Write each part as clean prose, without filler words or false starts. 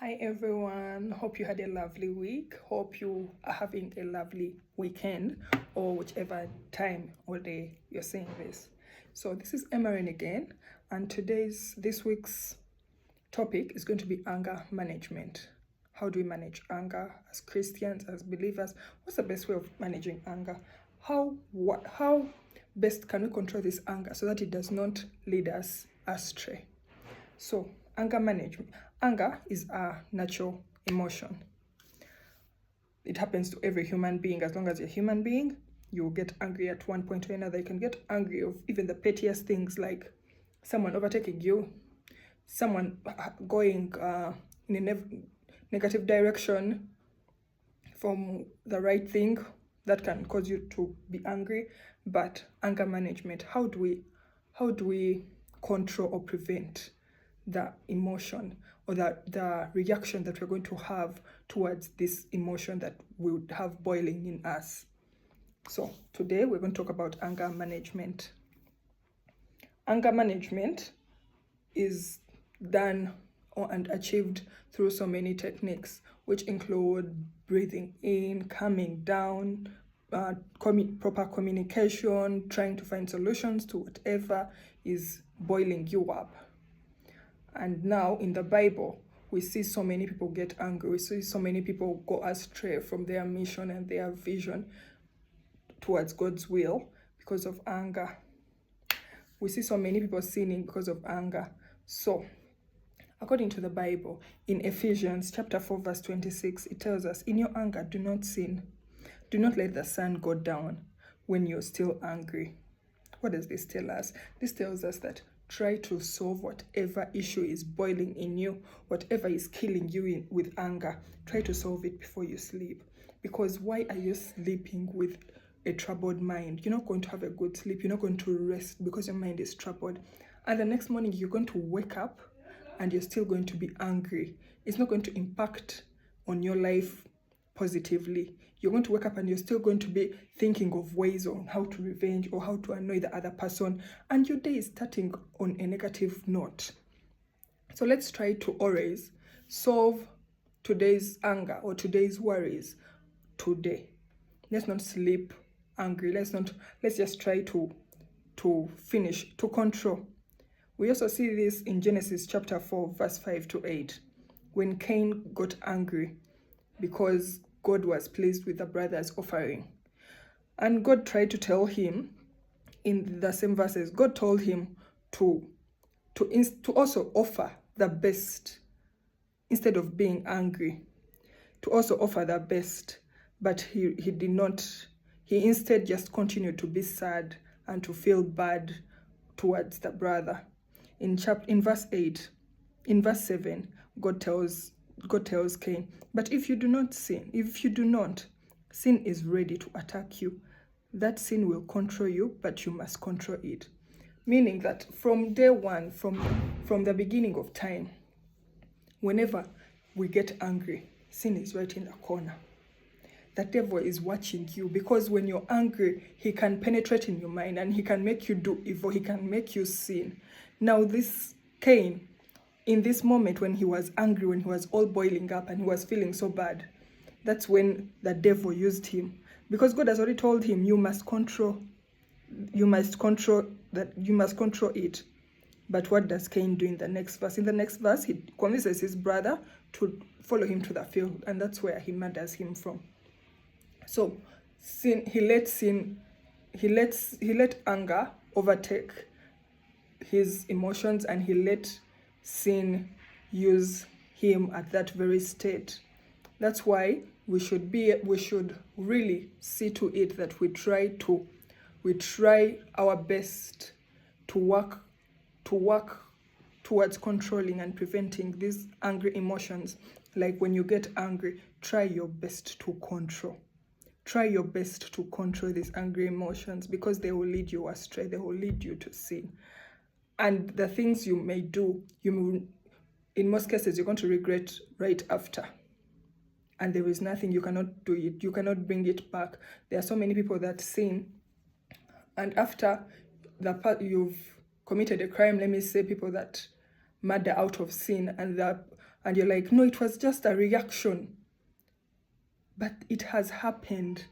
Hi everyone, hope you had a lovely week. Hope you are having a lovely weekend or whichever time or day you're seeing this. So this is Emerin again, and this week's topic is going to be anger management. How do we manage anger as Christians, as believers? What's the best way of managing anger? How best can we control this anger so that it does not lead us astray? So, anger management. Anger is a natural emotion. It happens to every human being. As long as you're a human being, you will get angry at one point or another. You can get angry of even the pettiest things, like someone overtaking you, someone going in a negative direction from the right thing. That can cause you to be angry. But anger management, how do we control or prevent the emotion or the reaction that we're going to have towards this emotion that we would have boiling in us? So today we're going to talk about anger management. Anger management is done and achieved through so many techniques, which include breathing in, calming down, proper communication, trying to find solutions to whatever is boiling you up. And now in the Bible, we see so many people get angry. We see so many people go astray from their mission and their vision towards God's will because of anger. We see so many people sinning because of anger. So, according to the Bible, in Ephesians chapter 4, verse 26, it tells us, in your anger, do not sin. Do not let the sun go down when you're still angry. What does this tell us? This tells us that try to solve whatever issue is boiling in you, whatever is killing you with anger. Try to solve it before you sleep. Because why are you sleeping with a troubled mind? You're not going to have a good sleep. You're not going to rest because your mind is troubled. And the next morning, you're going to wake up and you're still going to be angry. It's not going to impact on your life positively. You're going to wake up and you're still going to be thinking of ways on how to revenge or how to annoy the other person, and your day is starting on a negative note. So let's try to always solve today's anger or today's worries today. Let's not sleep angry. Let's just try to control. We also see this in Genesis chapter 4, verse 5 to 8, when Cain got angry because God was pleased with the brother's offering. And God tried to tell him, in the same verses, God told him to also offer the best instead of being angry, to also offer the best. But he did not. He instead just continued to be sad and to feel bad towards the brother. In verse 7, God tells Cain, but if you do not, sin is ready to attack you. That sin will control you, but you must control it. Meaning that from day one, from the beginning of time, whenever we get angry, sin is right in the corner. The devil is watching you, because when you're angry, he can penetrate in your mind and he can make you do evil. He can make you sin. Now this Cain, in this moment when he was angry, when he was all boiling up and he was feeling so bad, that's when the devil used him. Because God has already told him, you must control it. But what does Cain do in the next verse? In the next verse, he convinces his brother to follow him to the field, and that's where he murders him from. So he let anger overtake his emotions, and he let sin use him at that very state. That's why we should really see to it that we try our best to work towards controlling and preventing these angry emotions. Like when you get angry, try your best to control. Try your best to control these angry emotions, because they will lead you astray. They will lead you to sin. And the things you may do, in most cases, you're going to regret right after. And there is nothing, you cannot do it. You cannot bring it back. There are so many people that sin, and after you've committed a crime, let me say people that murder out of sin, and and you're like, no, it was just a reaction. But it has happened.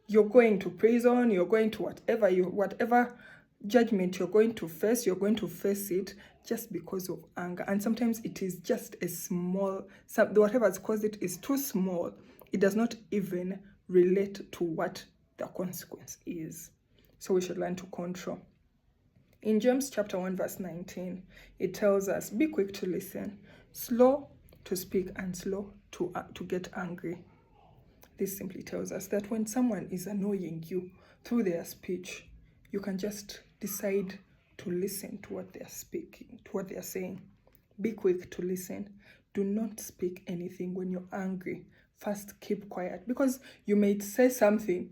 You're going to prison, you're going to whatever judgment you're going to face it just because of anger. And sometimes it is just a small, whatever has caused it is too small. It does not even relate to what the consequence is. So we should learn to control. In James chapter 1 verse 19, it tells us, be quick to listen, slow to speak, and slow to get angry. This simply tells us that when someone is annoying you through their speech, you can just decide to listen to what they're speaking, to what they're saying. Be quick to listen. Do not speak anything when you're angry. First, keep quiet, because you may say something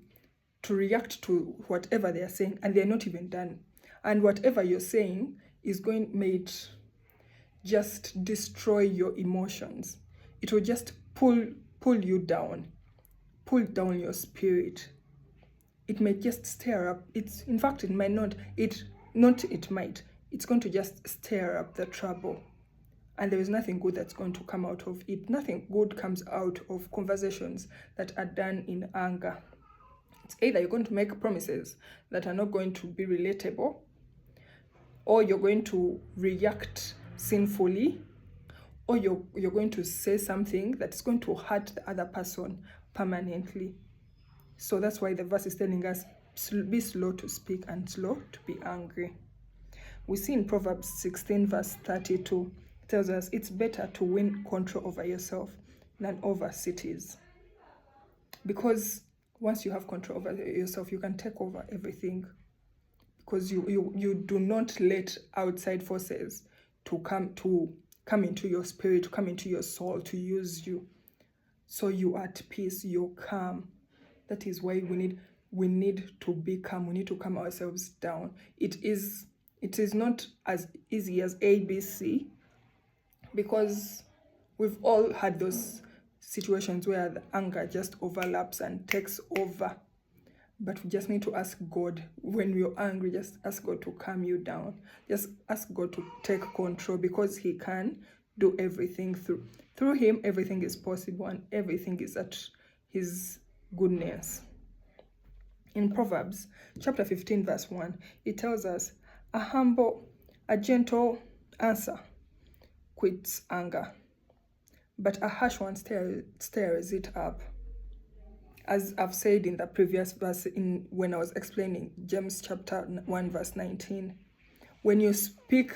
to react to whatever they're saying, and they're not even done. And whatever you're saying may just destroy your emotions. It will just pull you down, pull down your spirit. It may just stir up. It's going to just stir up the trouble. And there is nothing good that's going to come out of it. Nothing good comes out of conversations that are done in anger. It's either you're going to make promises that are not going to be relatable, or you're going to react sinfully, or you're going to say something that's going to hurt the other person permanently. So that's why the verse is telling us, be slow to speak and slow to be angry. We see in Proverbs 16 verse 32, it tells us it's better to win control over yourself than over cities. Because once you have control over yourself, you can take over everything. Because you do not let outside forces to come into your spirit, to come into your soul, to use you. So you are at peace, you're calm. That is why we need to be calm. We need to calm ourselves down. It is not as easy as ABC, because we've all had those situations where the anger just overlaps and takes over. But we just need to ask God, when we're angry, just ask God to calm you down. Just ask God to take control, because He can do everything through Him. Everything is possible, and everything is at His goodness. In Proverbs chapter 15 verse 1, it tells us, a gentle answer quits anger, but a harsh one stirs it up. As I've said in the previous verse, when I was explaining James chapter 1 verse 19, when you speak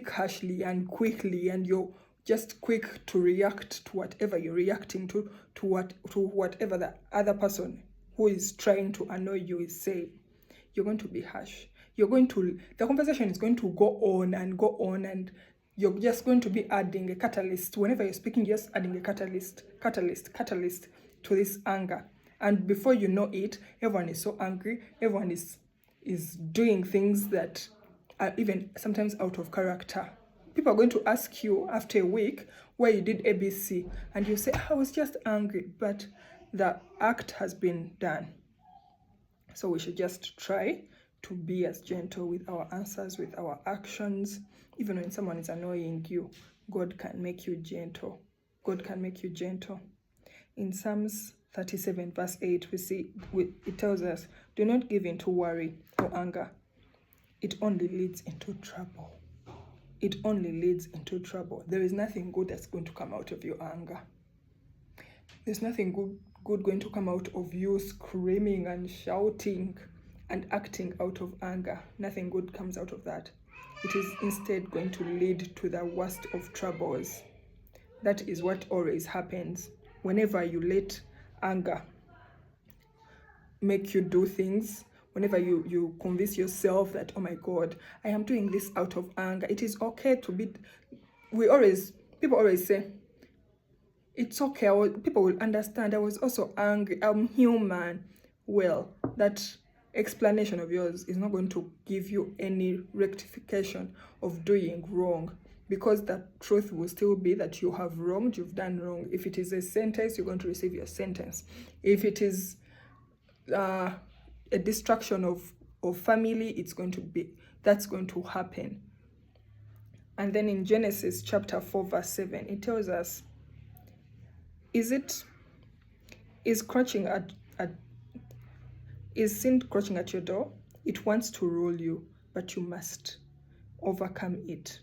harshly and quickly, and you're just quick to react to whatever you're reacting to whatever the other person who is trying to annoy you is saying, you're going to be harsh. The conversation is going to go on, and you're just going to be adding a catalyst. Whenever you're speaking, just adding a catalyst to this anger. And before you know it, everyone is so angry. Everyone is doing things that are even sometimes out of character. People are going to ask you after a week why you did ABC, and you say, I was just angry, but the act has been done. So we should just try to be as gentle with our answers, with our actions. Even when someone is annoying you, God can make you gentle. God can make you gentle. In Psalms 37 verse 8, it tells us, do not give in to worry or anger. It only leads into trouble. It only leads into trouble. There is nothing good that's going to come out of your anger. There's nothing good going to come out of you screaming and shouting and acting out of anger. Nothing good comes out of that. It is instead going to lead to the worst of troubles. That is what always happens. Whenever you let anger make you do things, whenever you convince yourself that, oh my God, I am doing this out of anger, it is okay to be, people always say, it's okay, people will understand, I was also angry, I'm human. Well, that explanation of yours is not going to give you any rectification of doing wrong, because the truth will still be that you have wronged, you've done wrong. If it is a sentence, you're going to receive your sentence. If it is a destruction of family, that's going to happen. And then in Genesis chapter 4 verse 7, it tells us, is sin crouching at your door? It wants to rule you, but you must overcome it.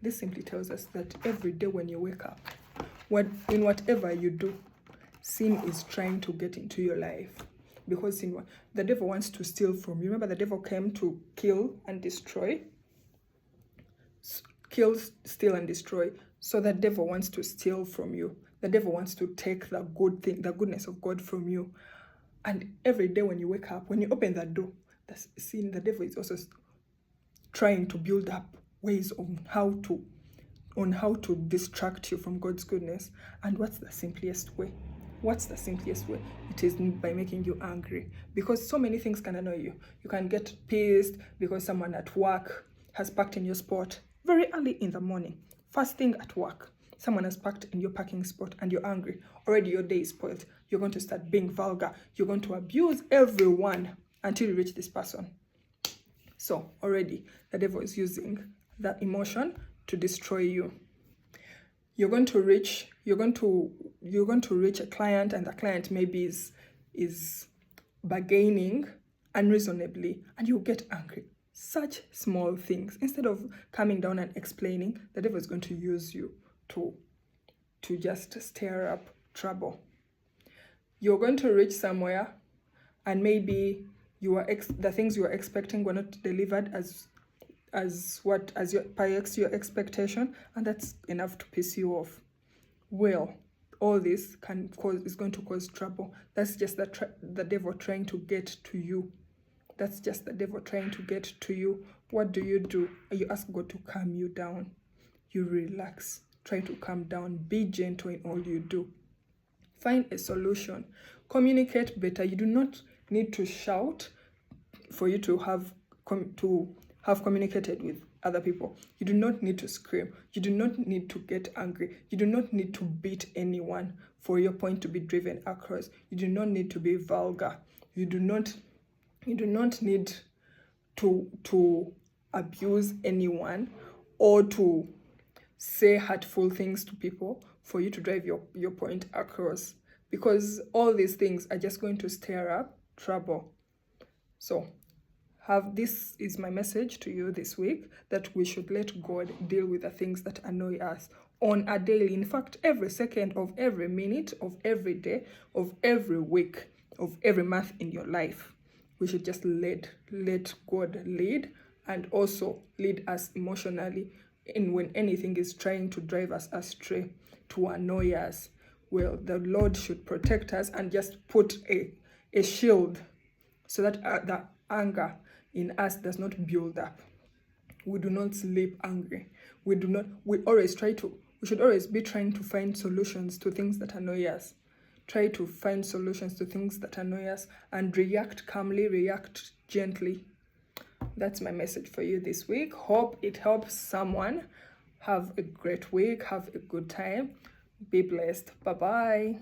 This simply tells us that every day when you wake up, in whatever you do, sin is trying to get into your life. Because the devil wants to steal from you. Remember, the devil came to kill and destroy. Kill, steal, and destroy. So the devil wants to steal from you. The devil wants to take the goodness of God from you. And every day when you wake up, when you open that door, the devil is also trying to build up ways on how to distract you from God's goodness. And what's the simplest way? It is by making you angry, because so many things can annoy you. You can get pissed because someone at work has parked in your spot very early in the morning. First thing at work, someone has parked in your parking spot and you're angry. Already your day is spoiled. You're going to start being vulgar. You're going to abuse everyone until you reach this person. So already the devil is using that emotion to destroy you. You're going to reach a client, and the client maybe is bargaining unreasonably, and you get angry. Such small things. Instead of coming down and explaining, the devil is going to use you to just stir up trouble. You're going to reach somewhere, and maybe the things you were expecting were not delivered as your expectation, and that's enough to piss you off. Well, all this is going to cause trouble. That's just the devil trying to get to you. What do? You ask God to calm you down. You relax. Try to calm down. Be gentle in all you do. Find a solution. Communicate better. You do not need to shout for you to have communicated with other people. You do not need to scream. You do not need to get angry. You do not need to beat anyone for your point to be driven across. You do not need to be vulgar. You do not need to abuse anyone or to say hurtful things to people for you to drive your point across, because all these things are just going to stir up trouble. So this is my message to you this week, that we should let God deal with the things that annoy us on a daily, in fact, every second of every minute of every day of every week of every month in your life. We should just let God lead, and also lead us emotionally when anything is trying to drive us astray, to annoy us. Well, the Lord should protect us and just put a shield so that the anger in us does not build up. We do not sleep angry. We should always be trying to find solutions to things that annoy us. Try to find solutions to things that annoy us and react calmly, react gently. That's my message for you this week. Hope it helps someone. Have a great week. Have a good time. Be blessed. Bye-bye.